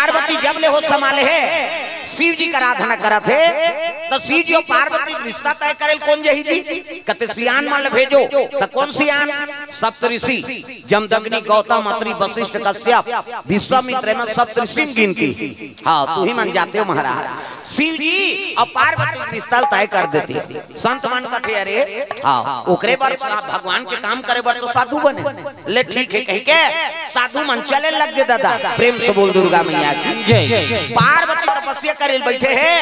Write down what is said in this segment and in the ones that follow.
पार्वती जब ले हो संभाले है शिव जी का आराधना करत है तो शिव जी और पार्वती रिश्ता तय करेल कौन जही जी कते सियान मान भेजो तो कौन सियान सप्तऋषि जमदग्नि गौतम अत्रि वशिष्ठ कश्यप विश्वामित्र में सप्तऋषि गिनती। हाँ तू ही मन जाते हो महाराज शिव जी और पार्वती रिश्ता तय कर देते संत मन कथे अरे हाँ ओकरे बार भगवान के काम करे बार तो साधु बने ले ठीक है कह के साधु मन चले लग गए दादा प्रेम से बोल दुर्गा मैया की जय। पार्वती तपस्या करे बैठे है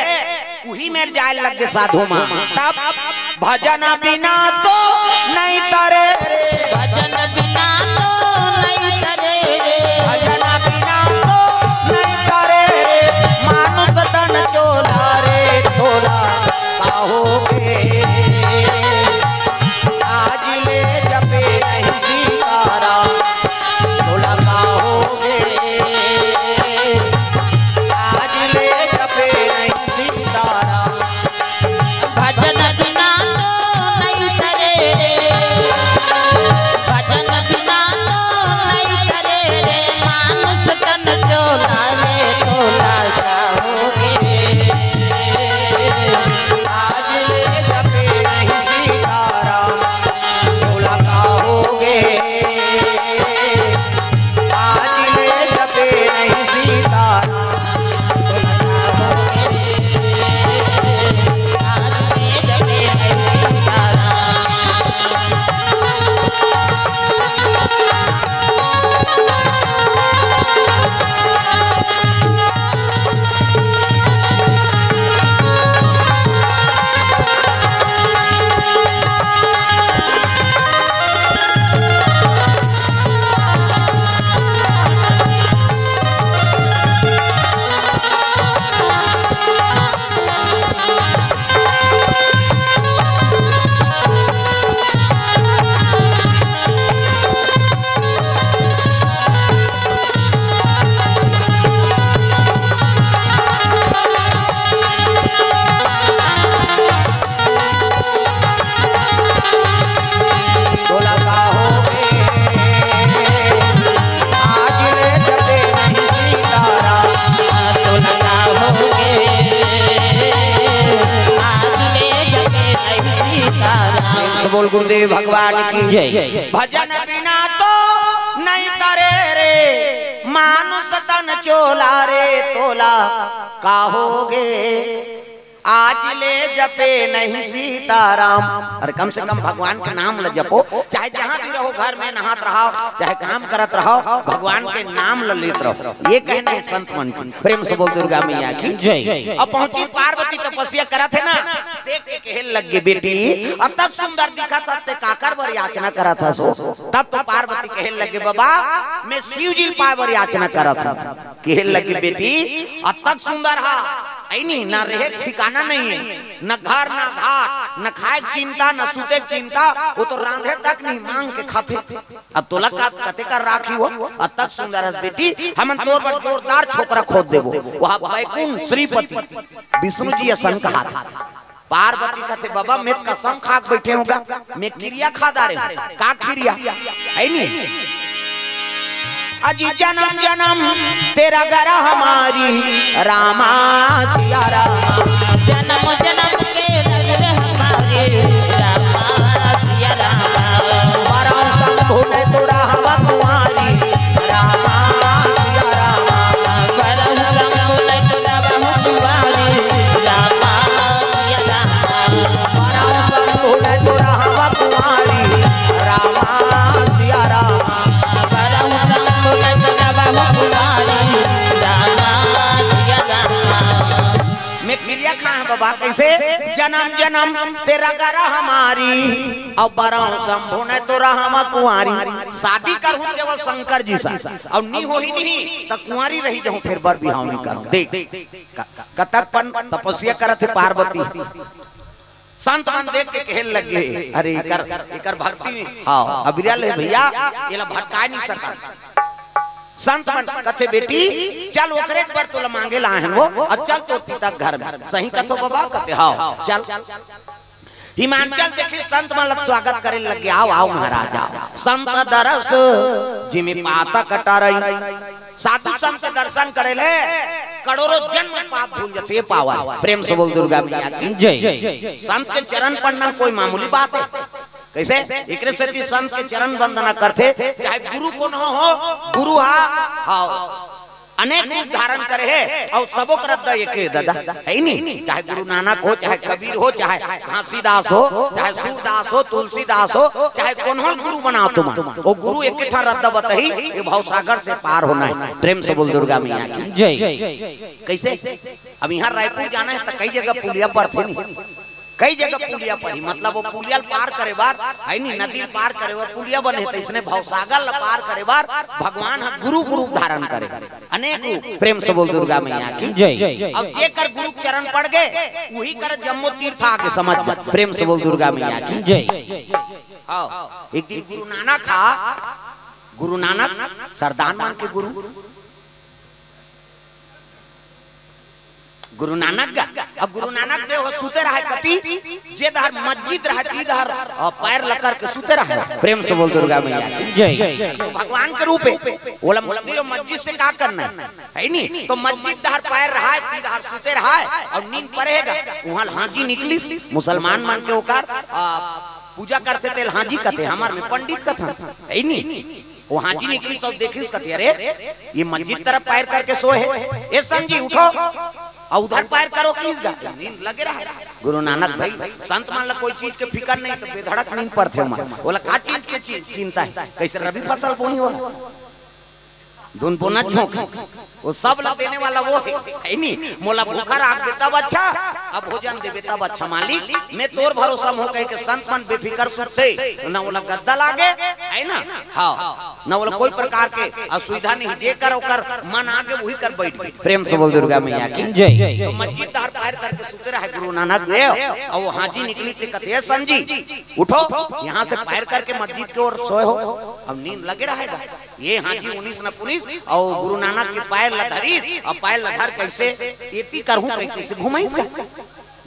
वही में जाए लग गए साधु मां तब भजन बिना तो नहीं तरे भजन बिना तो नहीं तरे भजन बिना तो नहीं तरे मानुष तन चोला रे चोला काहोगे आज ले जपे नहीं सीताराम चोला काहोगे आज ले जपे नहीं सीताराम भजन बिना तो नहीं तरे भजन बिना तो नहीं तरे मानुष तन चोला रे चोला जाओगे आज ले जपे नहीं सीताराम चोला काहोगे आज ले जपे नहीं सीताराम आज ले जपे नहीं सीताराम चोला काहोगे आज ले जपे नहीं सीताराम तो लगाओगे आज ले जपे नहीं सीताराम बोल गुरुदेव भगवान की जय। भजन बिना तो नहीं तरे रे मानुष तन चोला रे तोला काहोगे आज ले जपे नहीं सीताराम। अरे कम से कम भगवान के नाम ल जपो चाहे जहाँ भी रहो घर में नहात रहो चाहे काम करत रहो भगवान के नाम ल लेत रहो ये कहने संत मन की प्रेम से बोल दुर्गा मैया की जय। अब पहुंची पार्वती तपस्या करत है ना देख के कहल लग गए बेटी अब तक सुंदर दिखा था ते काकर बर याचना करा था सो तब तो पार्वती कहल लगे बाबा मैं शिव जी पाए बर याचना करा था कहल लगे बेटी अब तक सुंदर हा नहीं ना रहे ठिकाना नहीं है न घर न घाट न खाए चिंता न सूते चिंता वो तो रांधे तक नहीं मांग के खाते अब तोला कते कर राखी हो अब तक सुंदर है बेटी हम तोर पर जोरदार छोकरा खोद देबो वहां वैकुंठ श्रीपति विष्णु जी असन कहा था पार्वती कहते बाबा मैं कसम खाक बैठे होगा मैं क्रिया खा दारे का क्रिया है नहीं अजी जन्म जन्म तेरा गरा हमारी रामा सिया राम जन्म जन्म के लगे हमारे रामा सिया राम परम शंभु ने तोरा हवा कुमारी रामा सिया राम परम शंभु ने तोरा हवा कुमारी रामा सिया राम परम शंभु ने तोरा हवा कुमारी रामा सिया राम परम शंभु ने तोरा हवा कुमारी रामा सिया राम। मैं क्रिया खा है बाबा कैसे जन्म जन्म तेरा गरा हमारी और बरौ शंभु ने तोरा हम कुंवारी शादी करूं केवल शंकर जी सा और नी हो ही नहीं तो कुंवारी रही जाऊं फिर बर बिहाव नहीं करूं देख कतकपन तपस्या करत पार्वती संत मन देख के कहन लगे अरे इकर भक्ति हां अबिरल है भैया एला भटका नहीं सकत संत मन कथे बेटी चल ओकरे पर तोला मांगे लाहन वो और चल तो पिता घर में सही कथो बाबा कथे हां चल हिमाचल देखी संत मन स्वागत करे लगे आओ आओ महाराज आओ संत दरस जिमि पाता कटारई साधु संत के दर्शन करे ले करोड़ों जन्म पाप धुल जाते ये पावर। प्रेम से बोल दुर्गा मैया की जय। संत के चरण पढ़ना कोई मामूली बात है कैसे? एक संत के चरण वंदना करते चाहे गुरु को न हो, गुरु हा अनेक रूप धारण करे है और सबो करत एक दादा है नहीं। चाहे गुरु नानक हो, चाहे कबीर हो, चाहे घासीदास हो, चाहे सूरदास हो, तुलसीदास हो, चाहे कौन हो गुरु बनाओ तुम, वो गुरु एक ठा रद्द बतही ये भवसागर से पार होना है। प्रेम से बोल दुर्गा मैया की जय। कैसे? अब यहाँ रायपुर जाना है तो कई जगह पुलिया पर थे नहीं, कई जगह पुलिया पर ही मतलब वो पुलिया पार करे बार है नहीं, नदी पार करे बार पुलिया बने तो इसने भवसागर पार करे बार भगवान गुरु गुरु धारण करे अनेक रूप। प्रेम से बोल दुर्गा मैया की जय। अब जे कर गुरु चरण पड़ गए वही कर जम्मो तीर्थ आके समझ। प्रेम से बोल दुर्गा मैया की जय। हाँ एक दिन गुरु नानक सरदार मान के गुरु नानक अब गुरु नानक देव सुते रहे कति जे दहर मस्जिद रहती दहर पैर लकर के सुते रहे। प्रेम से बोल दुर्गा मैया की जय। तो भगवान के रूप है बोला मंदिर और मस्जिद से क्या करना है नहीं, तो मस्जिद दहर पैर रहा है दहर सुते रहा है और नींद पड़ेगा वहां हाजी निकली मुसलमान मान के होकर पूजा करते थे हाजी कहते हमारे में पंडित कथा है नहीं, वो हाजी निकली सब देखी कहते अरे ये मस्जिद तरफ पैर करके सोए है संजी उठो और उधर पैर करो नींद लगे रहा। गुरु नानक भाई संत मान लो कोई चीज के फिकर नहीं तो बेधड़क नींद पर थे बोला का चीज के चीज चिंता है कैसे रबी फसल बोई हो धुन बोना झोंक वो सब ला देने वाला वो है नहीं। मोला भूखा राख देता बच्चा अब भोजन दे देता बच्चा मालिक मैं तोर भरोसा हो कह के संत मन बेफिकर सुते ना बोला गद्दा लागे है ना। हाँ ना बोला कोई प्रकार के असुविधा नहीं जे कर ओकर मन आगे वही कर बैठ। प्रेम से बोल दुर्गा मैया की जय। तो मस्जिद दार पैर करके सुते रहे गुरु नानक देव और वो हाजी निकली थे कथे संजी उठो यहाँ से पैर करके मस्जिद की ओर सोए हो अब नींद लगे रहेगा। ये हाजी 19 न 19 और गुरु नानक के पैर लधरी और पैर लधर कैसे एती करहूं कैसे घुमाइस का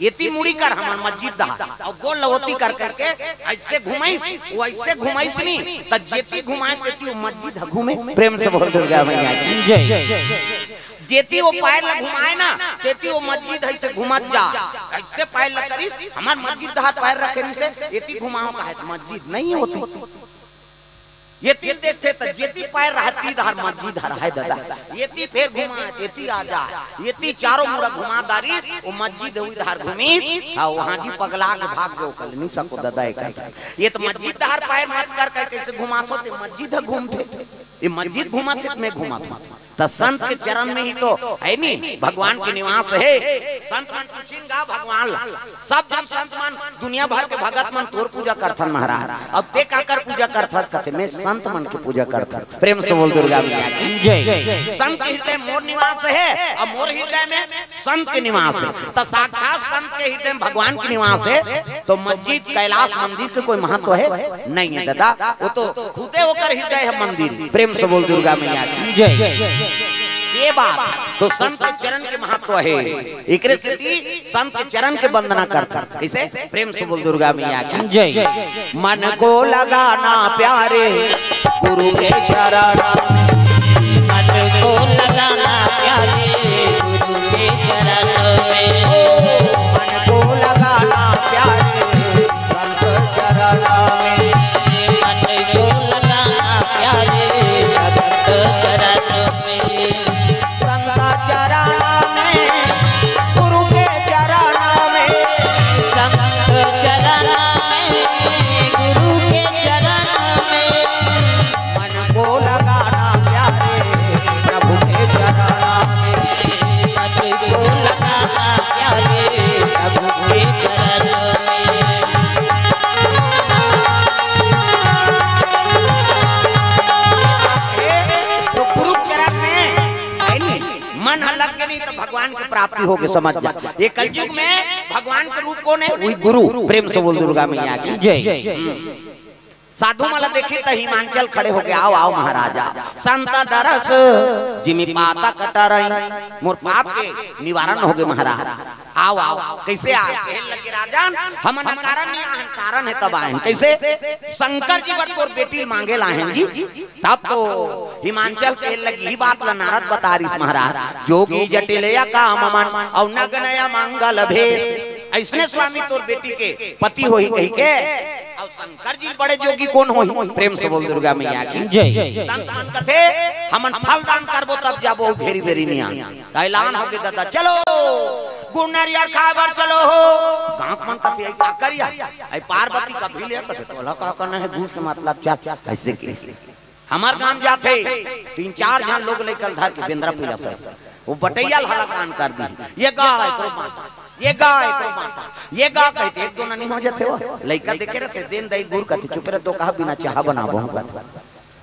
एती मुड़ी कर हमार मस्जिद दा और गोल लवती कर करके ऐसे घुमाइस वो ऐसे घुमाइस नहीं त जेती घुमाए तेती वो मस्जिद घूमे। प्रेम से बोल दुर्गा मैया की जय। जेती वो पैर ल घुमाए ना तेती वो मस्जिद ऐसे घुमत जा ऐसे पैर ल करिस हमार मस्जिद दा पैर रखे से एती घुमाओ का है मस्जिद नहीं होती। ये तीन देखते तो जेती पैर रहती धर मस्जिद धर है दादा येती फिर घुमा तेती आ जा येती चारों मुड़ा घुमादारी वो मस्जिद हुई धर घूमी हां वहां जी पगला के भाग गयो कल नहीं सबको दादा एक ये तो मस्जिद धर पैर मत कर कैसे घुमातो ते मस्जिद घूमते ये मस्जिद घुमाते मैं घुमाता तो संत के चरण में ही तो है नहीं भगवान के निवास है। संत मन पूछिनगा भगवान सब जन संत मन दुनिया भर के भगत मन तोर पूजा करथन महाराज अब ते काकर पूजा करथन कहते मैं संत मन की पूजा करथन। प्रेम से बोल दुर्गा मैया की जय। संत के हृदय मोर निवास है और मोर हृदय में संत के निवास है तो साक्षात संत के हृदय में भगवान के निवास है तो मस्जिद कैलाश मंदिर के कोई महत्व है नहीं है दादा वो तो खुदे होकर हृदय है मंदिर। प्रेम से बोल दुर्गा मैया की जय। ये बात तो संत के चरण के महत्व है एक संत के चरण के वंदना करता कैसे। प्रेम से बोल दुर्गा मैया की जय। मन को लगाना प्यारे गुरु के चरण मन को लगाना प्यारे गुरु के चरण मन को लगाना प्यारे संत चरण मन को लगाना प्यारे संत चरण प्राप्ति होगी समझ जा। ये कलयुग में भगवान के रूप कौन है वही गुरु। प्रेम से बोल दुर्गा मैया की जय। साधु माला देखी तो हिमांचल खड़े हो गए आओ आओ महाराजा संत दरस जिमी पाता कटर मोर पाप के निवारण हो गए महाराज आओ आओ कैसे आ लगे राजन हमन कारण नहीं आहन, कारण है तब आयन। कैसे शंकर जी बर तोर बेटी मांगे लाहन जी, तब तो हिमाचल के लगी ही बात ला नारद बता रही महाराज। जोगी जटिलया काम मन और नगनया मंगल भेष, ऐसने स्वामी तोर बेटी के पति होई कही के। और शंकर जी बड़े जोगी कौन होई? प्रेम से बोल दुर्गा मैया की जय। संत मन कथे हमन फल दान करबो तब जाबो, घेरी बेरी नहीं आ ऐलान हो के दादा चलो गुन्नर यार खाबर चलो हो। गांव मन कथे का करिया आई पार्वती का भी ले कथे तोला का करना है गुण से मतलब चार ऐसे के हमार गांव जाते 3-4 जन लोग लेकर धर के बेंद्रा पीला से वो बटैया हला कान कर दी। ये गाय को माता, ये गाय को माता, ये गा कहते एक दो नहीं हो जाते हो लइका देखे रहते दिन दही गुड़ कहते चुप रहे तो कहा बिना चाह बनाबो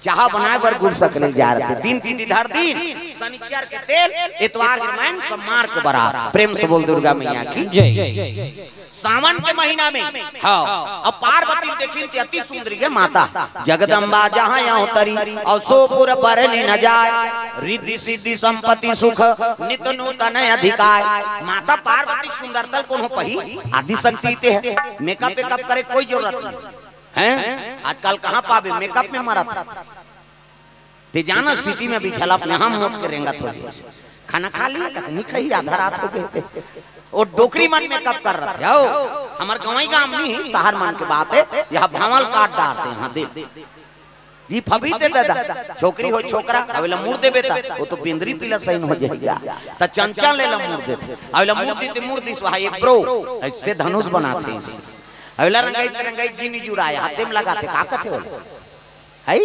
चाह बनाए बर गुड़ सकले जा रहे दिन तीन इधर दिन शनिचर के तेल इतवार के मैन सम्मार के बरात। प्रेम से बोल दुर्गा मैया की जय। सावन के महीना में हाँ अब पार्वती देखी थी अति सुंदरी है माता जगदम्बा जहाँ यहाँ उतरी और सोपुर पर न जाए रिद्धि सिद्धि संपत्ति सुख नित्य नूतन अधिकार। माता पार्वती सुंदरता कौन हो पही आदि शक्ति है। मेकअप वेकअप करे कोई जरूरत नहीं है। आजकल कहाँ पावे मेकअप में मरा था ते जाना सिटी में भी खेला अपने हम मोट के रेंगा थोड़ी खाना खा लिया नहीं खाई आधा रात हो गए और डोकरी मन मेकअप कर रहे थे। हमारे गाँव गांव नहीं शहर मन की बात है, यहाँ भावल काट डालते हैं यहाँ दे ये फबी दे दादा छोकरी हो छोकरा अवेला मुड़ दे बेटा वो तो बिंदरी पीला सही हो जाएगा त चंचल ले ला मुड़ देते अवेला मुड़ दी ते मुड़ दी सो ये ब्रो ऐसे धनुष बनाते हैं। अवेला रंगाई जी नहीं जुड़ाया हाथे में लगाते का कहते हो है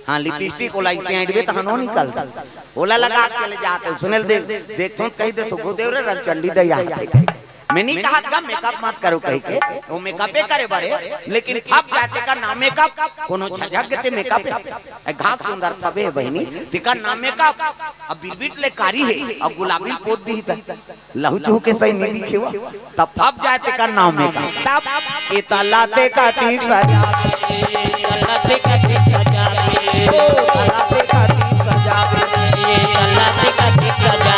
हाँ लिपस्टिक ओला इसे आइडवे त हनो निकलता ओला लगा के चले जाते सुनेल देख तो कह दे तो गोदेव रे चंडी दया मैं नहीं कहा का मेकअप मत करो कह के वो मेकअप करे बारे लेकिन फप जाते का नाम मेकअप कोनो झझक के मेकअप घाट सुंदर फबे बहनी तिका नाम मेकअप अब बिरबिट ले कारी है अब गुलाबी पोत दी त लहू चू के सही नहीं दिखेवा तब फप जाते का नाम मेकअप तब ए तलाते का ठीक सजा तलाते का ठीक सजा ओ तलाते का ठीक सजा ये तलाते का ठीक सजा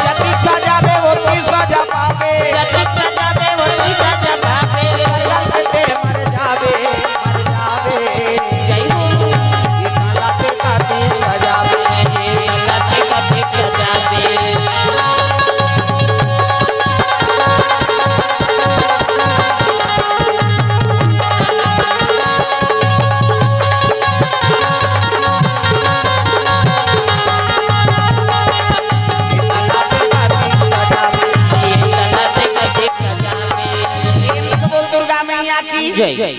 जति सजावे वो ती सजा पावे जति सजावे वो ती सजा पावे लगते मर जावे जय हो ये तलाते का ठीक सजावे ये तलाते का ठीक सजावे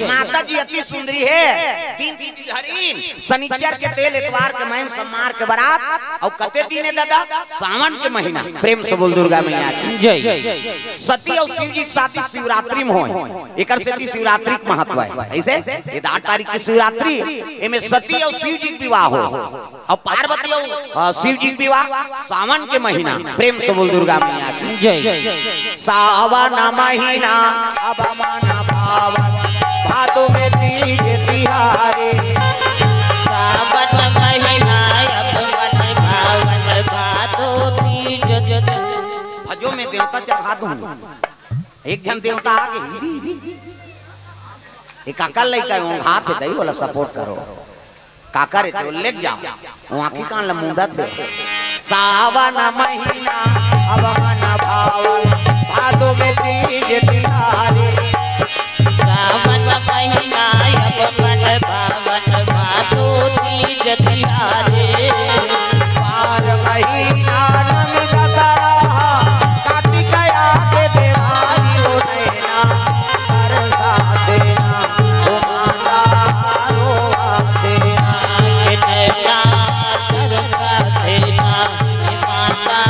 माता जी अति सुंदरी है। तीन हरीन शनिचर के तेल इतवार के महीन सम्मार के बारात और कते दिन है दादा सावन के महीना। प्रेम से बोल दुर्गा मैया की जय। सती और शिव जी की शादी शिवरात्रि में हो एक शिवरात्रि का महत्व है। ऐसे ये 8 तारीख की शिवरात्रि इनमें सती और शिव जी विवाह हो और पार्वती और शिव जी विवाह सावन के महीना। प्रेम से बोल दुर्गा मैया की जय। सावन महीना अब माना भावन भादों में तीज तिहारे सावन महीना अब मन भावन भादों तीज भजो में देवता चढ़ा दूं एक जन देवता आ गई एक अकल लइका हाथ है दई बोला सपोर्ट करो काका रे तो लेक जाओ वो आंखी कान लमुंदा थे। सावन महीना अब मन भावन भादों में तीज तिहारे सावन महीना अब मन भावन भादों तीज तिहारे पार महीना नम दशहरा कार्तिकया के देवारी हो नैना बरसा देना ओ माता रोवा देना के नैना बरसा देना माता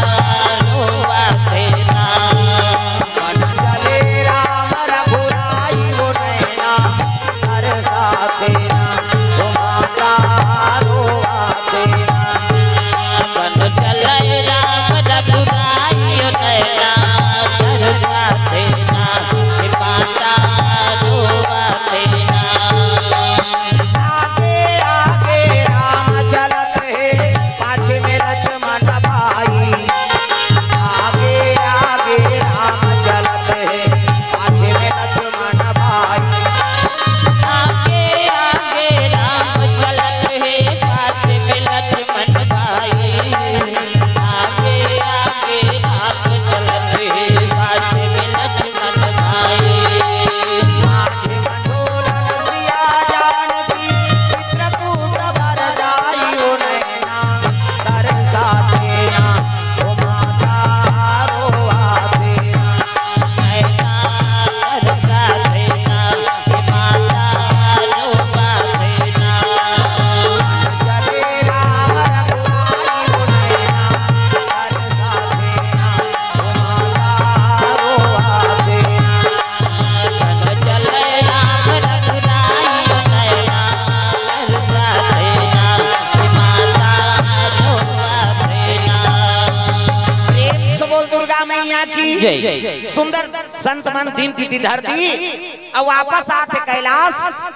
मैया की सुंदर संत मन दिन की धरती और वापस आते कैलाश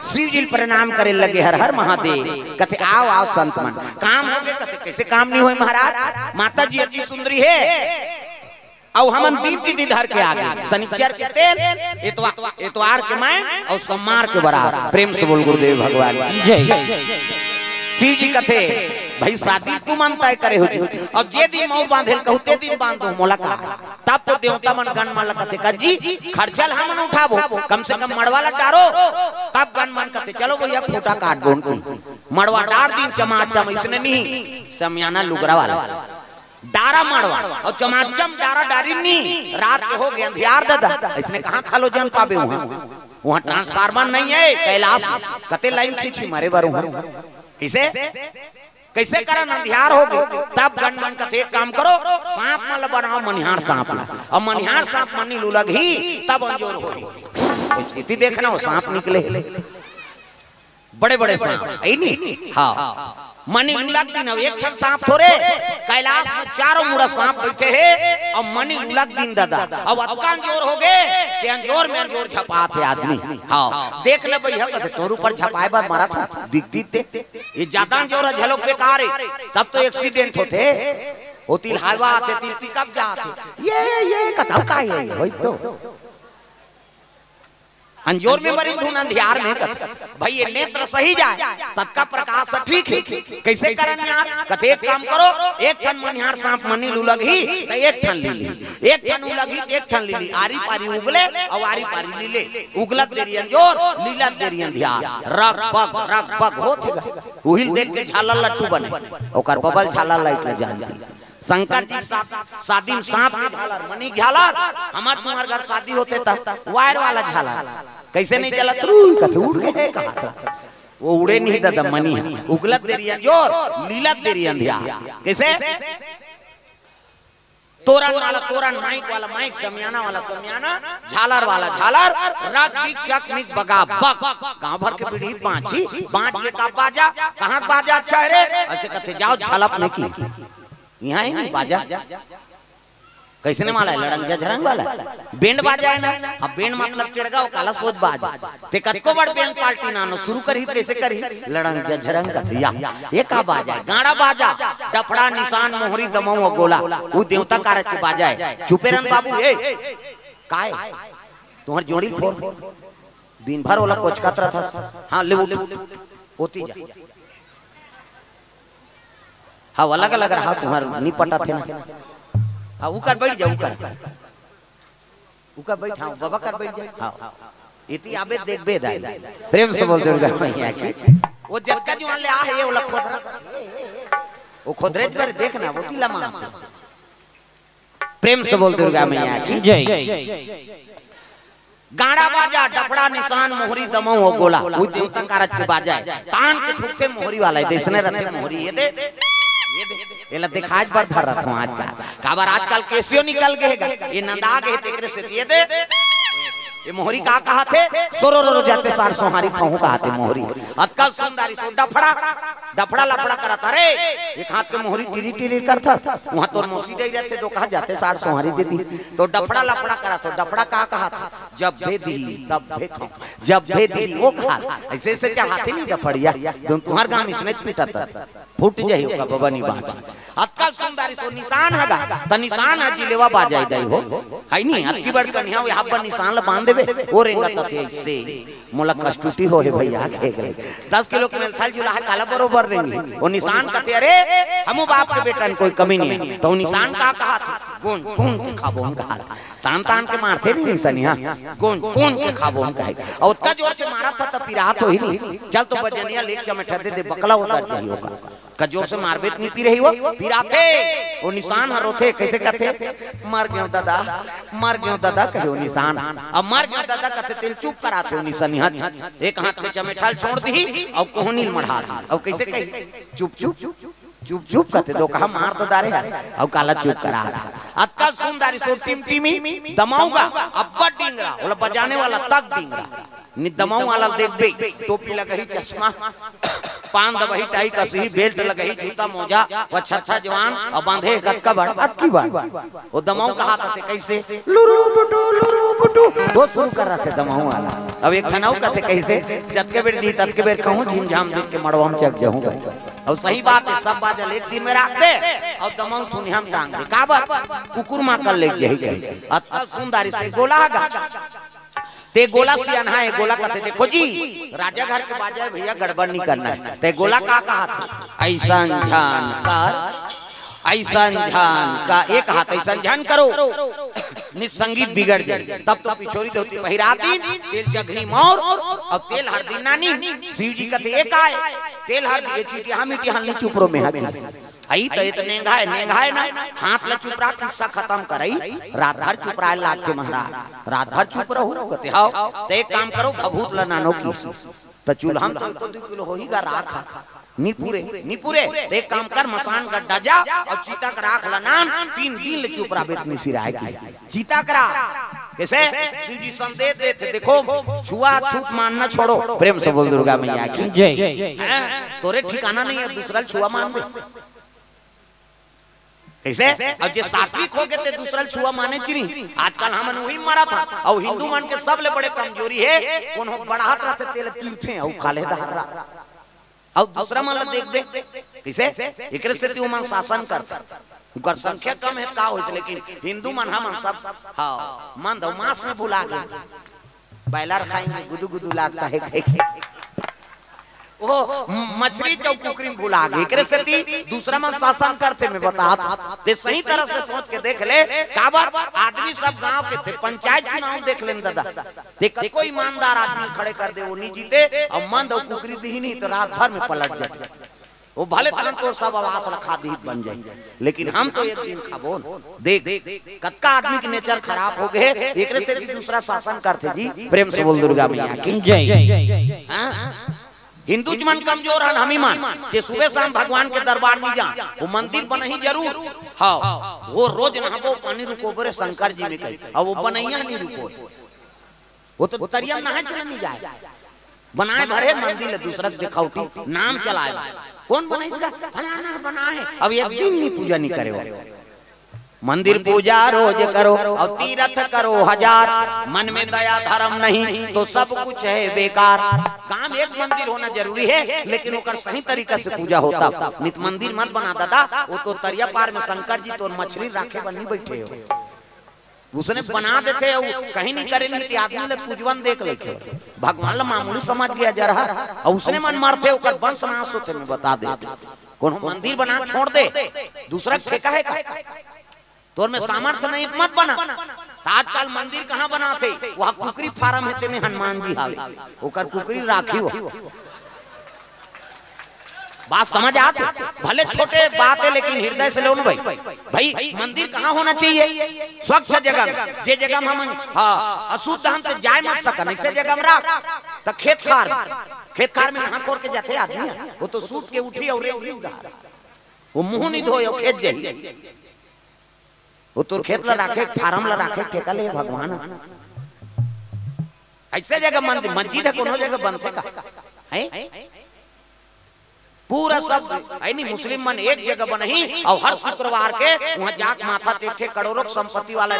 शिव जी प्रणाम करे लगे हर हर महादेव। कहते आओ आओ संत मन काम हो गए। कहते कैसे काम नहीं हुए महाराज, माता जी अति सुंदरी है और हम दिन की धर के आगे शनिचर के तेल इतवार के मैं और सोमवार के बराबर। प्रेम से बोल गुरुदेव भगवान जय। शिव जी कथे भाई शादी तू मन तय करे हो और जे दिन मौर बांधेल कहू ते दिन बांध दो मोला का। तब तो देवता मन गन मन कथे कजी खर्चल हम उठाबो कम से कम मड़वाला डारो। तब गन मन कथे चलो भैया खूटा काट दो उनको मड़वा डार दिन चमाचम इसने नहीं समयाना लुगरा वाला डारा मड़वा और चमाचम डारा डारी नहीं रात के हो गया अंधियार दादा इसने कहां खालो जन पाबे वहां ट्रांसफार्मर नहीं है कैलाश कते लाइन खींची मारे बारू इसे कैसे करन अंधियार हो गए। तब गणमन का एक काम करो सांप मल बनाओ मनिहार सांप ला और मनिहार सांप मनी लुलग ही तब अंजोर हो इति देखना हो सांप निकले बड़े बड़े सांप आई नहीं। हाँ मनी लुलग दिन एक ठन सांप थोड़े कैलाश में चारों मुड़ा सांप बैठे हैं और मनी लुलग दिन दादा अब अतका अंजोर हो गए कि अंजोर में अंजोर झपा थे आदमी। हाँ देख ले भैया कैसे तोर ऊपर झपाए बार मारा था दिख ये ज्यादा अंजोर झलक बेकार है। सब तो एक्सीडेंट होते वो तिल हलवा आते तिल पिकअप जाते ये कथा का है वही तो अंजोर में मरे ढूंढ अंधियार में भाई ये नेत्र सही जाए तत्का प्रकाश ठीक है। कैसे करन यार कथे एक काम करो एक ठन मनिहार सांप मनी लुलग ही तो एक ठन लीली एक ठन उलग ही एक ठन लीली आरी पारी उगले और आरी पारी लीले उगलत देरी अंजोर लीलत देरी अंधियार रग बग होत उहिल देख के झालर लट्टू बने ओकर बबल झालर लाइट में जानती। शंकर जी शादी में सांप झालर मनी झालर हमार तुम्हार घर शादी होते तब वायर वाला झालर कैसे नहीं चला कथे उड़ गए कहा वो उड़े नहीं दादा मनी उगलत देरी अंजोर लीलत देरी अंधियार। कैसे तोरण वाला तोरण माइक वाला माइक समियाना वाला समियाना झालर वाला झालर रग बिक चक मिक बगा बक गांव भर के पीढ़ी बांची बांच के का बाजा कहां बाजा अच्छा है रे ऐसे कहते जाओ झलप में की यहाँ है बाजा कैसे माला है लड़ंगा झरंग वाला बैंड बाजा है ना। अब बैंड मतलब चिड़गा काला सोच बाजा ते कतको बड़ बैंड पार्टी नानो शुरू करी कैसे करी लड़ंगा झरंग कथिया ये का बाजा है गाड़ा बाजा डफड़ा निशान मोहरी दमऊ और गोला वो देवता कारक के बाजा है। चुपे रन बाबू ए काय तुम्हार जोड़ी फोर दिन भर वाला कोच कतरा था। हां ले होती जा हाँ अलग अलग रहा तुम्हार नहीं पटा थे ना। हाँ उकर बैठ जा उकर बैठ हाँ बाबा कर बैठ जा हाँ इति आबे देख बे दाई प्रेम से बोल दुर्गा मैया की वो जक्का जो ले आ है वो खोदरा वो खोदरे पर देखना वो तिला मां प्रेम से बोल दुर्गा मैया की जय। गाड़ा बाजा डफड़ा निशान मोहरी दमऊ और गोला वो देवता कारज के बाजा है तान के ठुकते मोहरी वाला है देसने रथे मोहरी ये दे ये दिखाज पर धर रहा था आज का काबर आजकल केसियो निकल गए ये नंदा गए तेरे से ये दे ये मोहरी का कहा थे सोरो जाते सार सोहारी कहूं कहा थे मोहरी अतकल सुंदरी सो डफड़ा लफड़ा करता रे एक हाथ के मोहरी टीरी टीरी करता वहां तो मोसी दे रहते दो कहा जाते सार सोहारी दे दी तो डफड़ा लफड़ा करा तो डफड़ा का कहा था जब भे दी तब भे खाओ जब भे दी वो खा ऐसे ऐसे चढ़ाते नहीं डफड़िया तुम्हार गांव इसने पिटाता फूट जाई का बबनी बात अतकल सुंदरी सो निशान हगा त निशान हाजी लेवा बाजाई दई हो है नहीं अतकी बड़ कन्या यहां पर निशान ल बांध देबे ओ रेंगा तथे ऐसे मोला कष्टुटी हो है भैया के गले 10 किलो के मेलथल जुला है काला बरोबर रेंगी वो निशान कहते अरे हमू बाप के बेटन कोई कमी नहीं तो निशान का कहा था कौन कौन के खाबो हम कहा तान तान के मारते नहीं निशानिया कौन कौन के खाबो हम कहे और उतना जोर से मारा था तब पिरात हो ही नहीं चल तो बजनिया ले चमटा दे बकला उतार जाई होगा कजोर से मारबेत नहीं पी रही हो पिराते वो निशान हरोथे कैसे कहते मर गयो दादा कहे वो निशान अब मर गयो दादा कहते तिल चुप कराते वो निशान एक हाथ में चमेठाल छोड़ दी और कोहनी मढ़ा और कैसे कही चुप चुप चुप चुप कहते दो कहा मार तो दारे और काला चुप करा अतकल सुंदरी सो टिमटिमी दमाऊंगा अब्बा डिंगरा बोला बजाने वाला तक डिंगरा नि दमाऊ वाला देख बे टोपी लगा ही चश्मा पान दबही टाई कसही बेल्ट लगही जूता मोजा व छत्था जवान और बांधे गतका बड़ अतकी बार वो दमाऊ कहा था कैसे लुरु बुटू वो शुरू कर रहा थे दमाऊ वाला। अब एक खनाऊ कहते कैसे जतके बेर दी ततके बेर कहूं झिमझाम देख के मड़वा में चक जाऊं भाई। और सही बात है सब बाजल एक दिन में रख दे और दमाऊ थुनी हम टांग दे काबर कुकुर मां कर ले जही कही अत्ता सुंदरी से गोला गा ते गोला सियान है गोला कहते देखो जी राजा घर के बाजा भैया गड़बड़ नहीं करना है। ते गोला का कहा था ऐसा ध्यान कर ऐसा ध्यान का एक हाथ ऐसा ध्यान करो निसंगीत बिगड़ जाए तब तो पिछोरी होती बहिराती तेल जगनी मोर और तेल हरदी नानी शिव जी कहते एक आए तेल हरदी चीटी हम मिट्टी हल्ली चुपरो में आई तो इतने नेंघाए ना हाथ ल चुप रहा किस्सा खत्म करई रात भर चुप रहा लाग के महाराज रात भर चुप रहो कहते हां तो एक काम करो भभूत ल नानो की तो चूल्हा में तो 2 किलो होईगा राख नी पूरे तो एक काम कर मसान गड्ढा जा और चीता का राख लनान 3 दिन ले चुप रहा बेतनी सिराय की चीता करा कैसे शिव जी संदेश देते देखो छुआ छूत मानना छोड़ो प्रेम से बोल दुर्गा मैया की जय। तोरे ठिकाना नहीं है दूसरा छुआ मान दे कैसे और जे सात्विक हो गए थे दूसरा छुआ माने चिनी आजकल हमन वही मारा था और हिंदू मान के सबले बड़े कमजोरी है कौन हो बढ़ात रहते तेल तीर्थे और खाले दहरा और दूसरा मान देख दे कैसे एकरे से तू मन शासन करता उकर संख्या कम है का होइस लेकिन हिंदू मन हम सब हां मन दो मांस में भुला गए बैलर खाएंगे गुदु गुदु लगता है वो मछली चौकुकरी भुला गए एकरे से दूसरा मन शासन करते मैं बता ते सही तरह से सोच के देख ले काबर आदमी सब गांव के थे पंचायत चुनाव देख लेन दादा देख कोई ईमानदार आदमी खड़े कर दे वो नहीं जीते और मन दो कुकरी दी नहीं तो रात भर में पलट जाते वो भले तुरंत तो सब आवास रखा दी बन जाए लेकिन हम तो एक दिन खाबो देख कतका आदमी के नेचर खराब हो गए एकरे से दूसरा शासन करते जी प्रेम से बोल दुर्गा मैया की जय। हिंदू मन कमजोर हन हम ही मान के सुबह शाम भगवान के दरबार में जा वो मंदिर बनही जरूर हाँ वो रोज नहाबो पानी रुको बरे शंकर जी में कही और वो बनैया नहीं रुको वो तो तरिया नहा चला नहीं जाए बनाए भरे मंदिर दूसरा दिखाऊती नाम चलाए कौन बना इसका फलाना बना है अब एक दिन नहीं पूजा नहीं करे मंदिर पूजा रोज करो और तीर्थ करो 1000 मन में दया धर्म नहीं तो सब कुछ है बेकार। काम एक मंदिर होना जरूरी है लेकिन ओकर सही तरीका से पूजा होता नित मंदिर मत बना दादा वो तो तरिया पार में शंकर जी तो मछली राखे बनी बैठे हो उसने बना देते कहीं नहीं करे नहीं आदमी ले पूजवन देख लेके भगवान ला मामूली समझ गया जरा और उसने मन मारते ओकर वंश नाश होते में बता देते कौन मंदिर बना छोड़ दे दूसरा ठेका है का तोर में सामर्थ्य नहीं मत बना आजकल मंदिर कहाँ बनाते वहाँ कुकरी फार्म है में हनुमान जी हावे ओकर कुकरी राखी हो बात समझ आते भले छोटे बात है लेकिन हृदय से लो भाई भाई मंदिर कहाँ होना चाहिए स्वच्छ जगह जे जगह में हम हाँ अशुद्ध हम तो जाए मत सकन ऐसे जगह में रख तो खेत खार में नहा खोर के जाते आदमी वो तो सूत के उठी और वो मुंह नहीं धोए खेत जाइए वो तो खेत ला राखे फार्म ला राखे ठेका ले भगवान ऐसे जगह मंदिर मस्जिद है कोनो जगह बनते का है पूरा सब है नहीं मुस्लिम मन एक जगह बनही और हर शुक्रवार के वहाँ जाक माथा टेक करोड़ों संपत्ति वाला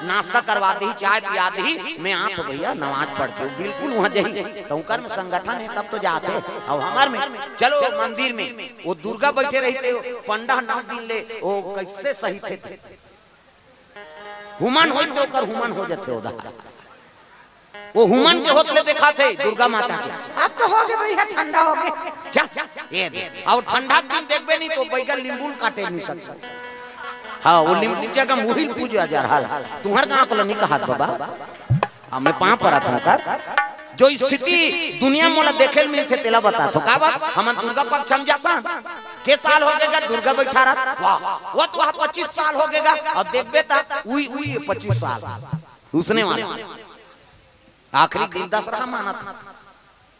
नाश्ता करवा दी चाय पिया दी मैं आठ भैया नमाज पढ़ते हूँ बिल्कुल वहाँ जाही तो उनकर में संगठन है तब तो जाते और हमार में चलो मंदिर में वो दुर्गा बैठे रहते पंडा 9 दिन ले वो कैसे सही थे हुमान होते ओकर हुमान हो जाते उधर वो हुमान के होतले देखा थे दुर्गा माता के अब तो हो गए भैया ठंडा हो गए ये और ठंडा दिन देखबे नहीं तो बैगन नींबू काटे नहीं सकते हाँ वो नींबू जगह मुहिल पूजा जा रहा तुम्हार गांव को नहीं कहा बाबा हमें पां पर था कर जो स्थिति दुनिया में देखे मिलते तेला बता तो का बात हम दुर्गा पक्ष समझाता के साल हो गएगा दुर्गा बैठा रहा वाह वो तो 25 साल हो गएगा और देखबे ता उई 25 साल उसने माना आखिरी दिन दशहरा माना था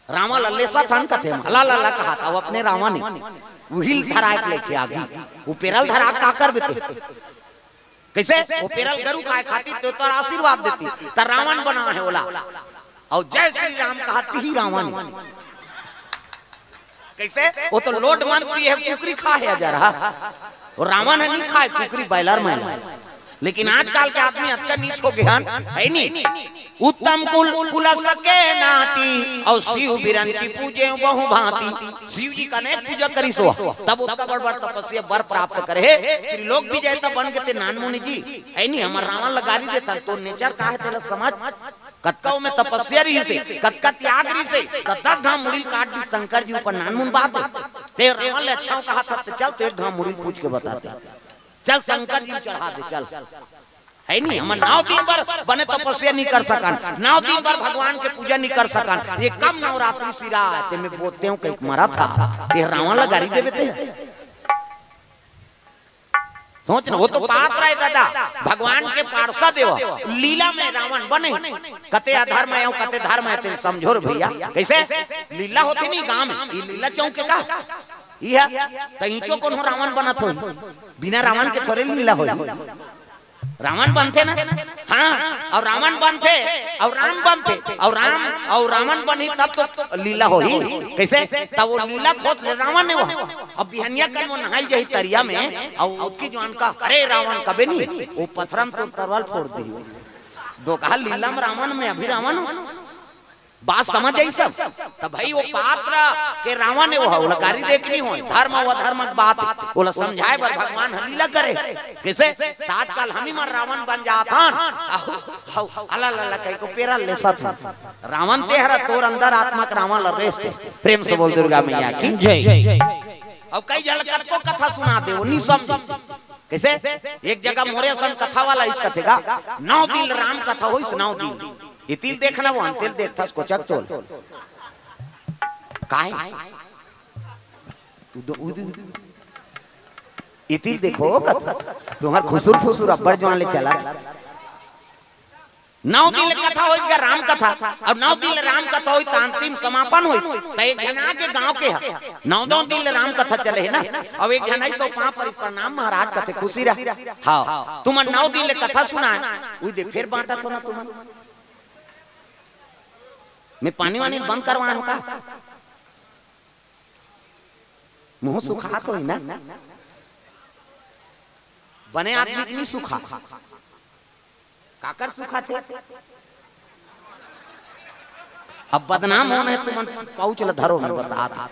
रामा लल्लेसा थान का थे हला लल्ला कहा था वो अपने रामा ने उहिल धरा लेके आ गई वो पेरल धरा का कर बेटे कैसे वो पेरल गरु का खाती तो आशीर्वाद देती त रावण बना है ओला और जय श्री राम कहा ही रावण कैसे? वो तो लोड मानती है, कुकरी खा है जरा, और रावण नहीं खाए कुकरी बैलर में। लेकिन आजकल के आदमी अतका नीच हो गया है नहीं। उत्तम कुल कुलस के नाती और शिव बिरंची पूजे बहु भांति। शिव जी का ने पूजा करी सो तब उत्तर बड़ तपस्या बर प्राप्त करे। त्रिलोक भी जाए तब बन के ते नान मुनि जी है नहीं। हमार रावण लगारी देता तो नेचर का है तेरा समाज कतकाओ में तपस्या रही से, कतका त्याग रही से, 10 घाम मुड़ी काट दी शंकर जी ऊपर नान मुन बात ते रावण ले अच्छा कहा था चल तो 1 घाम मुड़ी पूछ के बताते चल शंकर जी चढ़ा दे चल है नहीं। हम 9 दिन पर बने तपस्या नहीं कर सकन, 9 दिन पर भगवान के पूजा नहीं कर सकन। ये कम नवरात्रि सिरा ते में बोलते हूं कहीं मरा था ते रावण लगारी देवे ते सोच ना। वो तो पाप रहे दादा भगवान के पार्षद देव लीला में रावण बने कते अधर्म है कते धर्म है तेरे समझो रे भैया। कैसे लीला होती नहीं गांव में ये लीला चौके का यह तईचो कौन हो रावण बनत हो बिना रावण के थोड़े लीला हो। रावण बनते ना हाँ और रावण बनते और राम बनते और रावण बनी तब तो लीला हो ही। कैसे तब वो लीला खोद रावण ने वो अब बिहनिया कर वो नहाई जाही तरिया में और उसकी जवान का अरे रावण कबे नहीं वो पत्थरम तो तरवाल फोड़ दे दो कहा लीला में रावण में अभी रावण बात समझ आई सब। तब भाई वो पात्र के रावण ने वो लकारी देखनी हो धर्म व धर्म बात बोला समझाए पर भगवान लीला करे। कैसे तात्काल हम ही मर रावण बन जाता अल्लाह अल्लाह कहीं को पेरा ले सब रावण ते हरा तोर अंदर आत्मा का रावण लरेस प्रेम से बोल दुर्गा मैया की जय। अब कई झलकत को कथा सुना दे वो नहीं समझ। कैसे एक जगह मोरे सन कथा वाला इस कथे का 9 दिन राम कथा हो इस 9 दिन इतिल देखना वो अंतिल देखता उसको चक तोल काहे इतिल देखो कथा तुम्हार खुसुर खुसुर अब्बर जवान ले चला 9 दिन कथा होई का राम कथा और 9 दिन राम कथा होई त अंतिम समापन होई त एक जना के गांव के है 9 दिन राम कथा चले है ना। अब एक जना 105 पर प्रणाम महाराज कथे खुशी रहा हां तुम 9 दिन कथा सुना उई दे फिर बांटा तो ना तुम मैं पानी वानी बंद करवाऊं का मुंह सुखा तो ही ना बने आदमी नहीं सुखा काकर सुखा थे। अब बदनाम होने तुम पहुंच ल धरो में बता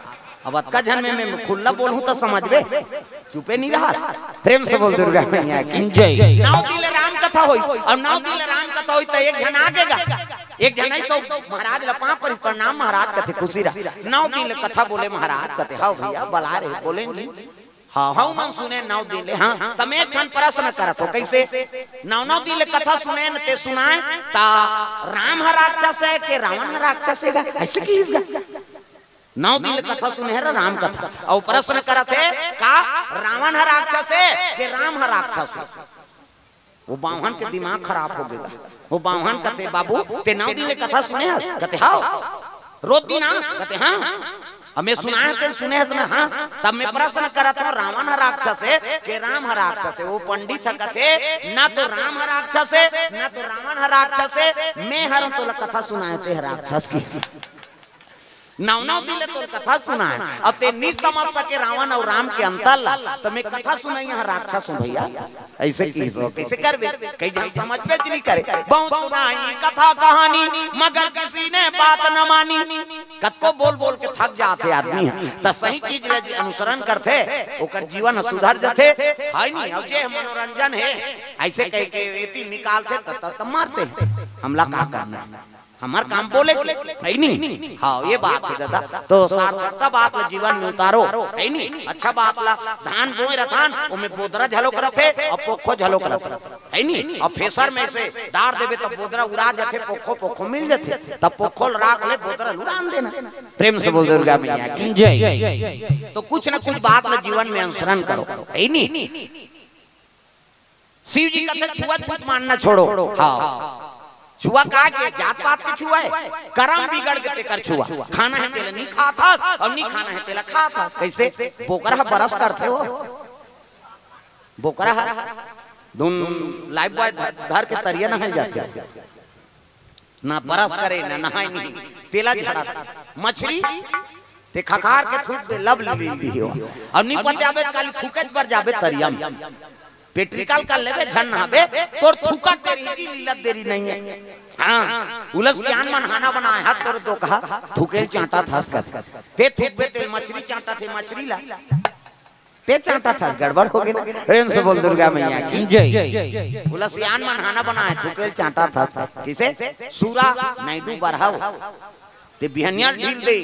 अब अतका जन में मैं खुला बोलूं तो समझ बे चुपे नहीं रहा। प्रेम से बोल दुर्गा मैया की जय। 9 दिन राम कथा होई और 9 दिन राम कथा होई तो एक जन आगेगा एक जना तो महाराज लपा पर प्रणाम महाराज कथे खुशी रहा 9 दिन कथा बोले महाराज कथे हाँ भैया बला रहे बोलेंगे हाँ हाँ मन सुने 9 दिन हाँ तम एक ठन प्रश्न करत हो कैसे 9 दिन कथा सुने न ते सुनाए ता राम राक्षस है के रावण राक्षस है ऐसे की 9 दिन कथा सुने है राम कथा और प्रश्न करत है का रावण राक्षस है के राम राक्षस है। वो बावहन के दिमाग खराब हो गया। वो बावहन कहते बाबू ते 9 दिन कथा सुने कहते हाँ रोज दिन कहते हाँ हमें सुना है तेन सुने है हाँ तब मैं प्रश्न करा था रावण राक्षस है के राम राक्षस है। वो पंडित कहते ना तो राम राक्षस है ना तो रावण राक्षस है मैं हर तो कथा सुनाए ते राक्षस की 9 दिन तो कथा सुना है अब ते नहीं समझ सके रावण और राम के अंतर ला तो मैं कथा सुनाई यहाँ राक्षस हूँ भैया ऐसे की कैसे कर कई जन समझ पे नहीं करे बहुत सुनाई कथा कहानी मगर किसी ने बात न मानी कत को बोल बोल के थक जाते आदमी तो सही चीज अनुसरण करते ओकर जीवन सुधर जाते है नहीं। अब जे मनोरंजन है ऐसे कह के एती निकालते तब मारते हमला का करना हमार काम बोले है नहीं। हाँ ये बात है दादा तो सार्थकता बात ला जीवन में उतारो है नहीं। अच्छा बात ला धान बोए रथान उमे बोदरा झलोक रथे और पोखो झलोक रथे है नहीं। और फेसर में से डार देवे तब बोदरा उड़ा जाते पोखो पोखो मिल जाते तब पोखो राख ले बोदरा उड़ान देना। प्रेम से बोल दुर्गा मैया की जय। तो कुछ न कुछ बात ला जीवन में अनुसरण करो है नहीं। शिव जी कहते छुआछूत मानना छोड़ो। हाँ छुआ का के जात पात के छुआ है कर्म बिगड़ के कर छुआ खाना है तेला नहीं खाता और नहीं खाना है तेला खाता। कैसे बोकरा बरस करते हो बोकरा धुन लाइफ बॉय धर के तरिया नहाई जाते ना बरस करे ना नहाई नहीं तेला झड़ा मछली ते खखार के थूक दे लब ली दी हो और नी पते आबे काली थूकत पर जाबे तरियम पेट्रिकल कर लेबे झन आबे तोर थूका तेरी की लीलत देरी नहीं है। हां उलस ज्ञान मन खाना बनाए हाथ तोर दो कहा थूके चांटा थास कर ते थूक पे तेल मछली चांटा थे मछली ला ते चांटा था गड़बड़ हो गई ना। प्रेम से बोल दुर्गा मैया की जय। उलस ज्ञान मन खाना बनाए थूके चांटा था किसे सूरा नाइडू बरहाव ते बिहनिया ढील दे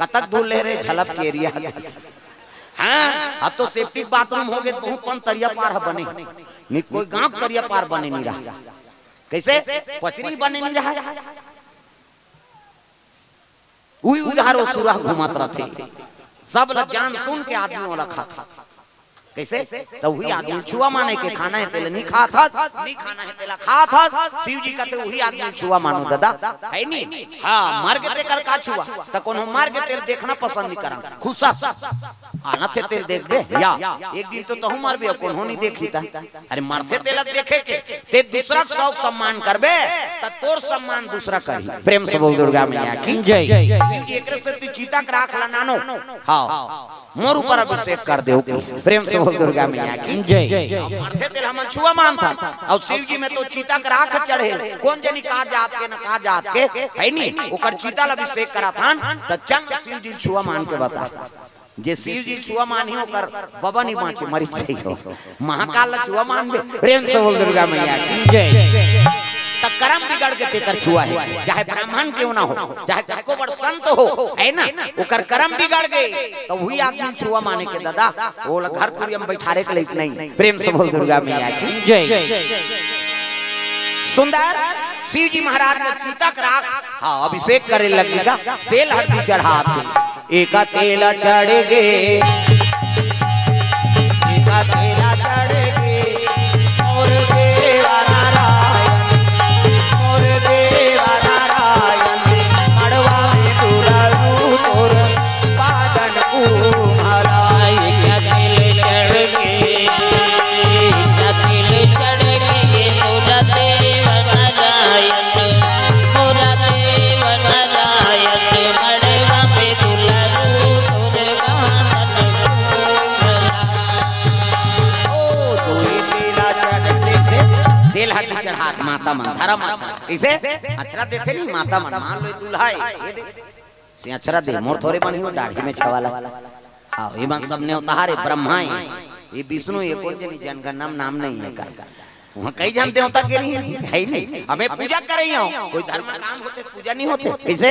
कतक धुल ले रे झलप के एरिया। हां अब तो सेफ्टी बाथरूम हो गए तो कौन तरिया पार बने नहीं कोई गांव तरिया पार बने नहीं रहा कैसे पचरी बने नहीं रहा उई उधारो सुरा घुमात रहते सब लोग जान सुन के आदमी वाला खाता कैसे तो वही आदमी छुआ माने के खाना है तेल नहीं खा था नहीं खाना है तेला खा था शिव जी कहते वही आदमी छुआ मानो दादा है नहीं। हां मार के ते कर का छुआ त कोनो मार के तेल देखना पसंद नहीं करा खुशा आना थे तेल देख दे या एक दिन तो तहु मार भी कौन हो नहीं देखी था अरे मारथे तेल देखे के ते दूसरा शौक सम्मान करबे त तोर सम्मान दूसरा करी। प्रेम से बोल दुर्गा मैया की जय। शिव जी एकरे से तू चीता के राख ला नानो हां मोर ऊपर अभिषेक कर दे। प्रेम से बोल दुर्गा मैया की जय। मारथे तेल हम छुआ मानता और शिव जी में तो चीता के राख चढ़े कौन जनी का जात के न का जात के है नहीं ओकर चीता ला अभिषेक करा था त चंग शिव जी छुआ मान के बता जे शिव जी छुआ मानी होकर बाबा नहीं बाँचे मरी चाहिए महाकाल छुआ मान बे। प्रेम से बोल दुर्गा मैया की जय। तब कर्म बिगड़ के तेकर छुआ है चाहे ब्राह्मण क्यों ना हो चाहे kako बड़ संत हो है ना ओकर कर्म बिगड़ गए तो वही आदमी छुआ माने के दादा वो घर पूरी हम बैठारे के लायक नहीं। प्रेम से बोल दुर्गा मैया की जय। सुंदर शिव जी महाराज ने चीता का राख हाँ अभिषेक करे लगेगा तेल हल्दी चढ़ाते एक तेल चढ़ गे एक तेल चढ़ गे और देवा नारायण और देवा नारायण मड़वा में दुलारू तोर बादन उमलाई क्या तेल चढ़ गे क्या तेल चढ़ गे मोरा देवा नारायण मोरा देवा नारायण मड़वा में दुलारू तोर बादन ओ तोरी लीला चढ़ से तेल हल्दी चढ़ा माता मन धर्म इसे अक्षरा देते नहीं माता मन मान लो दूल्हा ये दे से अक्षरा दे मोर थोड़े बनी हो दाढ़ी में छवाला हां ये मन सब ने उतारे ब्रह्मा है ये विष्णु ये कोई जनी जनगणना नाम नहीं है का वहां कई जन देवता के लिए है ही नहीं हमें पूजा कर रही हो कोई धर्म का काम होते पूजा नहीं होते कैसे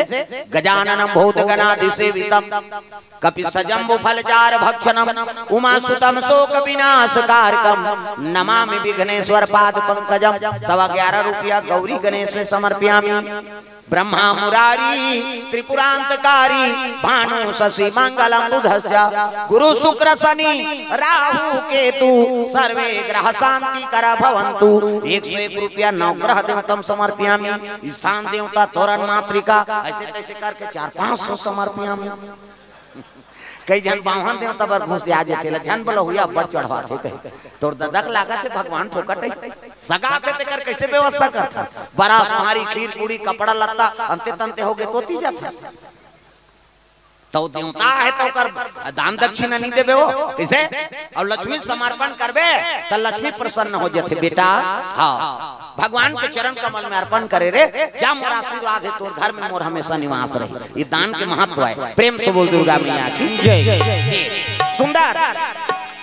गजाननम भूत गणाधि सेवितम कपि सजम्बु फलचार भक्षणम उमा सुतम शोक विनाशकारकम नमामि विघ्नेश्वर पाद पंकजम 11.25 रुपया गौरी गणेश में समर्पयामि ब्रह्मा मुरारी त्रिपुरांतकारी भानु शशि मंगलम बुधस्य गुरु शुक्र शनि राहु केतु सर्वे ग्रह शांति कर भवन्तु 101 रुपया नवग्रह देवतम समर्पयामि स्थान देवता तोरण मातृका ऐसे तैसे करके 400-500 समर्पयामि। कई जन बाहन देवता पर घुस आ जाते जन बोलो हुआ बर चढ़वा थे तोर ददक लागत है भगवान फोकट है सगा पे तेकर कैसे व्यवस्था करता बड़ा सुहारी खीर पूरी कपड़ा लत्ता अंते तंते हो गए तोती जाता तो देवता है तो कर दान दक्षिणा नहीं देबे हो कैसे और लक्ष्मी समर्पण करबे तो लक्ष्मी प्रसन्न हो जाते बेटा। हां भगवान के चरण कमल में अर्पण करे रे जा मोर आशीर्वाद है तोर घर में मोर हमेशा निवास रहे ये दान के महत्व है। प्रेम से बोल दुर्गा मैया की जय। सुंदर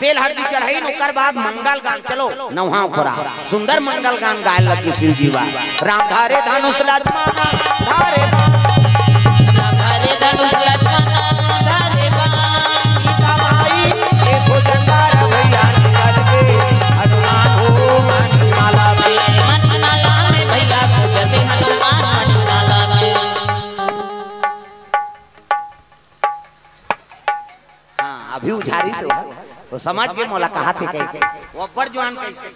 तेल हल्दी चढ़ाई ओकर बाद मंगल गान चलो नौहा खोरा सुंदर मंगल गान गाय लगी शिव जी बा राम धारे धनुष लक्ष्मण धारे धारे धनुष लक्ष्मण धारे सीता माई देखो जंगार भैया निकल के हनुमान हो मणिमाला में मणिमाला में भैया जब हनुमान मणिमाला में। हाँ अभी उजारी से वो समझ के मोला कहा थे कहीं वो बड़ जवान कैसे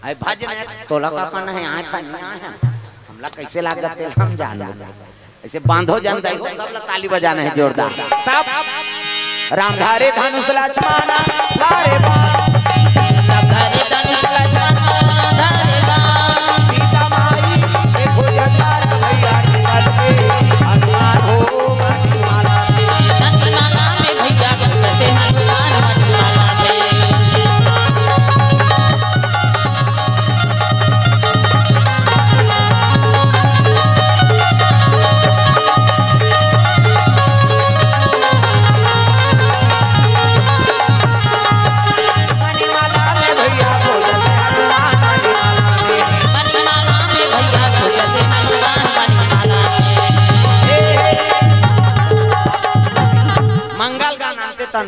आई भजन तोला का पाना है आए था नहीं आए हमला कैसे लागत है हम जान लो ऐसे बांधो जनता हो सब लोग ताली बजाना है जोरदार तब राम धारे धनुष लक्ष्मण धारे धारे धनुष लक्ष्मण धारे सीता माई देखो जंगार भैया निकल के हनुमान हो मणिमाला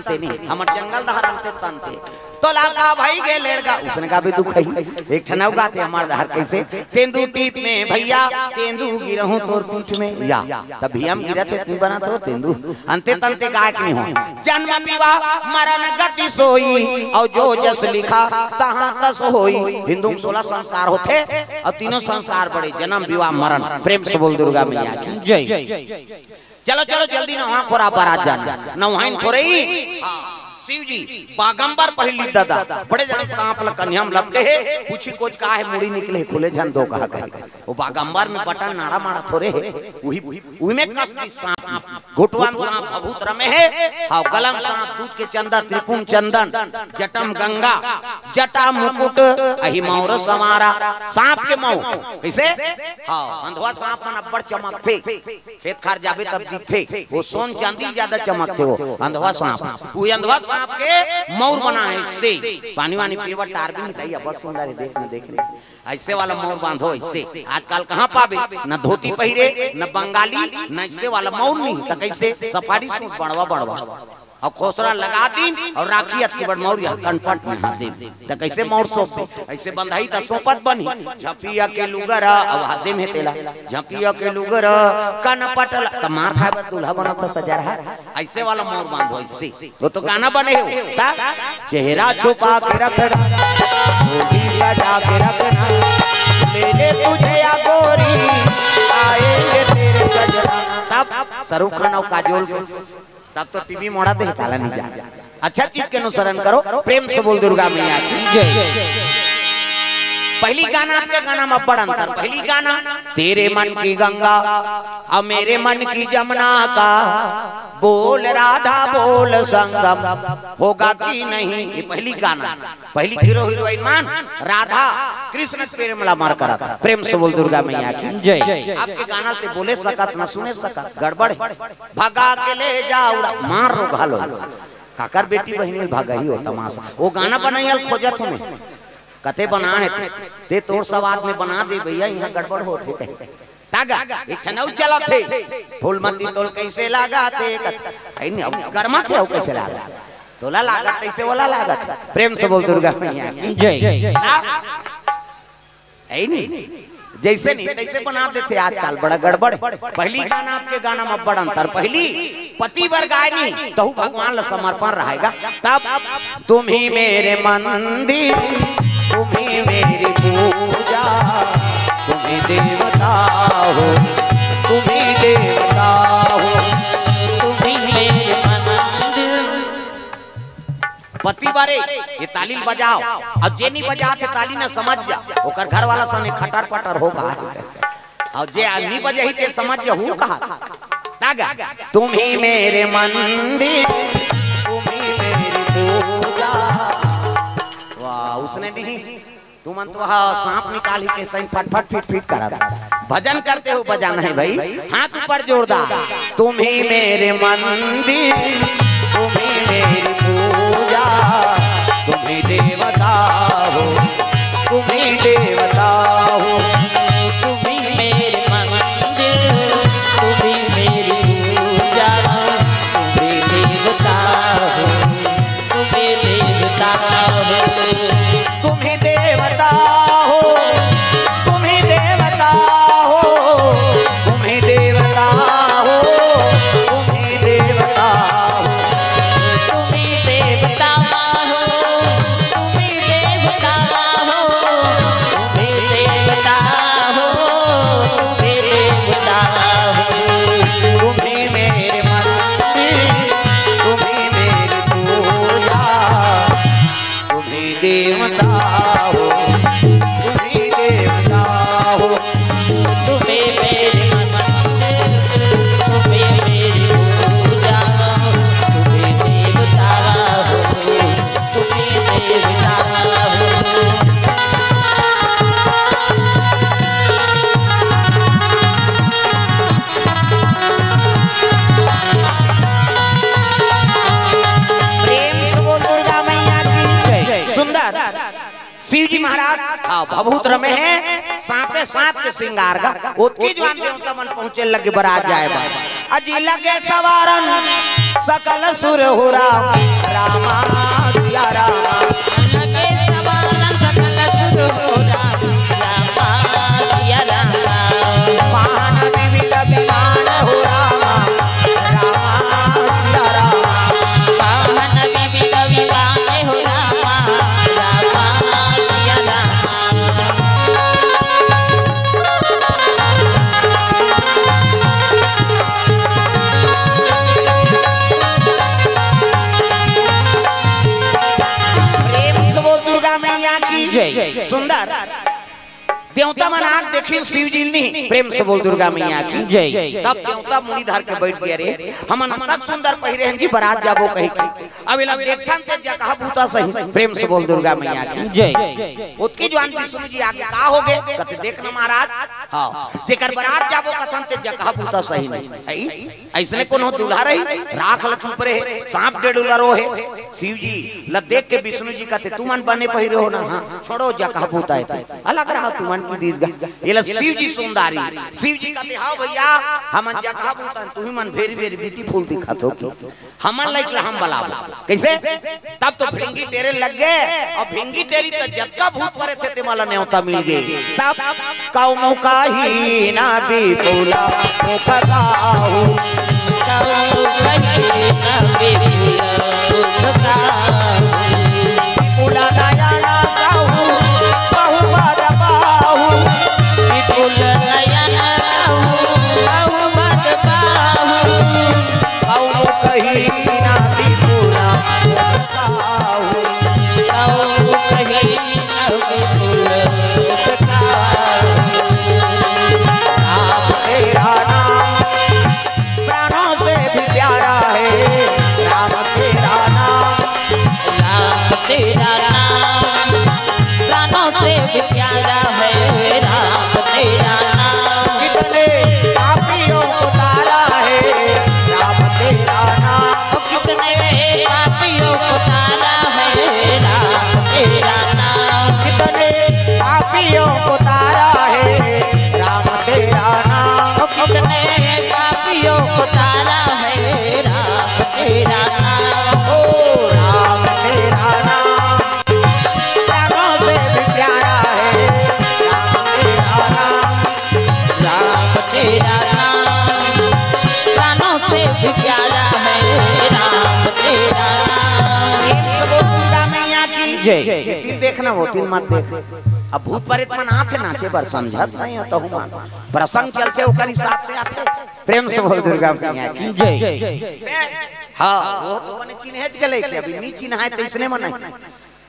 तनते नहीं हमर जंगल दहर अंते तनते तो लाका भाई गे लेड़गा उसने का भी दुख है एक ठनौ गाते हमार दहर कैसे तेंदू टीप में भैया तेंदू गिरहूं तोर पीठ में या तभी हम गिरत थे तुम बना तो तेंदू अंते तनते गायक नहीं हो जन्म विवाह मरण गति सोई और जो जस लिखा तहां तस होई हिंदू में 16 संस्कार होते और तीनों संस्कार बड़े जन्म विवाह मरण प्रेम से बोल दुर्गा मैया की जय चलो चलो जल्दी नहा खोरा बारात जाना नहाइन खोरई शिव जी बागंबर पहली दादा बड़े जने सांप कन्हम लपटे है पूछी कुछ का है मुड़ी निकले खुले जन दो कहा कहे वो बागंबर में बटन नाड़ा मारा थोड़े है वही में कस सांप घुटवाम सांप भभूत रमे है हां गलम सांप दूध के चंदा त्रिपुम चंदन जटम गंगा जटा मुकुट अहि मौर समारा सांप के मौ कैसे हां अंधवा सांप मन अब्बड़ चमकते खेत खार जाबे तब दिखते वो सोन चांदी ज्यादा चमकते वो अंधवा सांप वो अंधवा आपके मोर बना है इससे पानी वानी पीवा टार भी नहीं बहुत सुंदर है देखने ऐसे वाला मोर बांधो इससे आजकल कहाँ पावे न धोती पहिरे न बंगाली न ऐसे वाला मोर नहीं तो कैसे सफारी सूट बड़वा और खोसरा लगा दी और राखी अति बड़ मौरिया कनपट में हाथ दे तो कैसे मोर सोप ऐसे बंधाई तो सोपत बनी झपिया के लुगर अब हाथे में तेला झपिया के लुगर कनपट तो मार खाए बर दूल्हा बना था सजा रहा ऐसे वाला मोर बांधो ऐसे तो गाना बने हो चेहरा छुपा के रखना सजा के रखना ले तुझे या गोरी आएंगे तेरे सजना तब शाहरुख खान और काजोल के तब तो टीवी मोड़ा दे ताला नहीं जा अच्छा चीज के अनुसरण करो प्रेम से बोल दुर्गा मैया की जय पहली गाना आपके गाना में बड़ा अंतर पहली गाना तेरे मन की गंगा और मेरे मन की जमुना का बोल राधा बोल संगम होगा कि नहीं ये पहली गाना पहली हीरो हीरोइन मान राधा कृष्ण प्रेमला मार करा था प्रेम से बोल दुर्गा मैया की जय आपके गाना ते बोले सकत न सुने सकत गड़बड़ भगा के ले जाओ मार रो घालो काकर बेटी बहनी भागा ही हो तमाशा वो गाना बनाइल खोजत में कते बना है ते तोर सवाद में बना दे भैया यहाँ गड़बड़ होते तागा एक ठनौ चला थे फूलमती तोल कैसे लागा थे अब गर्मा थे हो कैसे लागा तोला लागत कैसे वाला लागत प्रेम से बोल दुर्गा मैया की जय ऐ नहीं जैसे नहीं तैसे बना देते आजकल बड़ा गड़बड़ पहली गाना आपके गाना में बड़ा अंतर पहली पति वर गायनी तो भगवान ला समर्पण रहेगा तब तुम ही मेरे मंदिर तुम ही मेरी पूजा तुम ही देवता हो तुम ही देवता हो तुम ही मेरे मंदिर पति बारे ये ताली बजाओ और जे नहीं बजा के ताली ना समझ जा ओकर घर वाला सने खटर पटर होगा और जे नहीं बजे ही ते समझ जा हूं कहा तागा तुम ही मेरे मंदिर तुम ही मेरी पूजा वाह उसने नहीं तुम वहाँ सांप निकाल के सही फट फिट करा था भजन करते हो बजाना है भाई हाथ ऊपर जोरदार तुम ही मेरे मंदिर तुम ही मेरी पूजा तुम ही देवता हो तुम ही देवता हो तुम ही मेरे मंदिर तुम ही मेरी पूजा तुम ही देवता हो तुम ही देवता हो तुम ही देवता हो तुम ही देवता हो तुम ही देवता हो तुम ही देवता हो तुम ही देवता हो तुम ही देवता हो तुम ही देवता हो तुम ही देवता हो तुम ही मेरे मंदिर तुम ही मेरी पूजा तुम ही देवता हो तुम ही देवता हो तुम ही मेरे मंदिर तुम ही मेरी पूजा तुम ही देवता हो तुम ही देवता हो प्रेम से बोल दुर्गा मैया की जय सुंदर शिव जी महाराज भभूत रमे हैं सांपे सांप के श्रृंगार का उत्की जवान देवता मन पहुंचे लगे बरात जाए अजी लगे सवारन सकल सुर हो राम रामा सिया रामा के समान सकल सुर हो राम रामा सिया रामा महान विविध विमान हो रामा रामा सिया रामा वाहन विविध विमान हो रामा रामा सिया रामा जय सुंदर देवता मन आग देखी शिव जी ने प्रेम से बोल दुर्गा मैया की जय। सब देवता मुनि धर के बैठ गए रे हमन तक सुंदर पहिरे हैं जी बारात जाबो कहि अब इला देखथन ते जगह भूता सही प्रेम से बोल दुर्गा मैया की जय। उतकी जवान विष्णु जी आगे का होगे कते देखना महाराज हां जेकर बारात जाबो कथन ते जगह भूता सही नहीं ऐसने कोनो दुल्हा रही राख ल चुप रहे सांप डेडुला रोहे शिव जी ल देख के विष्णु जी कहते तू मन बने पहिरे हो ना हां छोड़ो जगह भूता है अलग रहा तू मन की दीद ये शिव जी सुंदरी शिव जी कहते हां भैया हमन जगह भूता तू ही मन वेरी वेरी ब्यूटीफुल दिखत हो हमन लाइक हम बलाबो कैसे तब तो भिंगी टेरे लग गए और भिंगी टेरी तो जतका भूत परे थे ते मला न्योता मिल गई तब काऊ मौका ही ना भी बोला मुखताऊ काऊ कहीं ना भी उला नया ना काऊ बहु बाद बाहू विपुल नयन बहु बद बाहु काऊ कहीं ना भी बोला मुखताऊ काऊ कहीं ना विपुल तेरा नाम प्राणों से भी प्यारा है राम तेरा नाम तेरा नाम प्राणों से भी प्यारा है राम तेरा नाम कितने पापियों को तारा है राम तेरा नाम कितने पापियों को तारा है राम तेरा नाम कितने पापियों को तारा है राम तेरा नाम कितने पापियों को तारा है राम तेरा नाम ओ राम तेरा नाम प्राणों से भी प्यारा है राम तेरा नाम राम तेरा नाम प्राणों से भी प्यारा है राम तेरा नाम सब दुर्गा मैया की जय। ये तीन देखना वो तीन मत देख अब भूत प्रेत मन आथे नाचे बर समझत नहीं हो तो हुमान प्रसंग चलते ओकर हिसाब से आथे प्रेम से बोल दुर्गा मैया की जय। हां वो तो बने चिन्हज के लेके अभी नी चिन्हाए तो इसने मन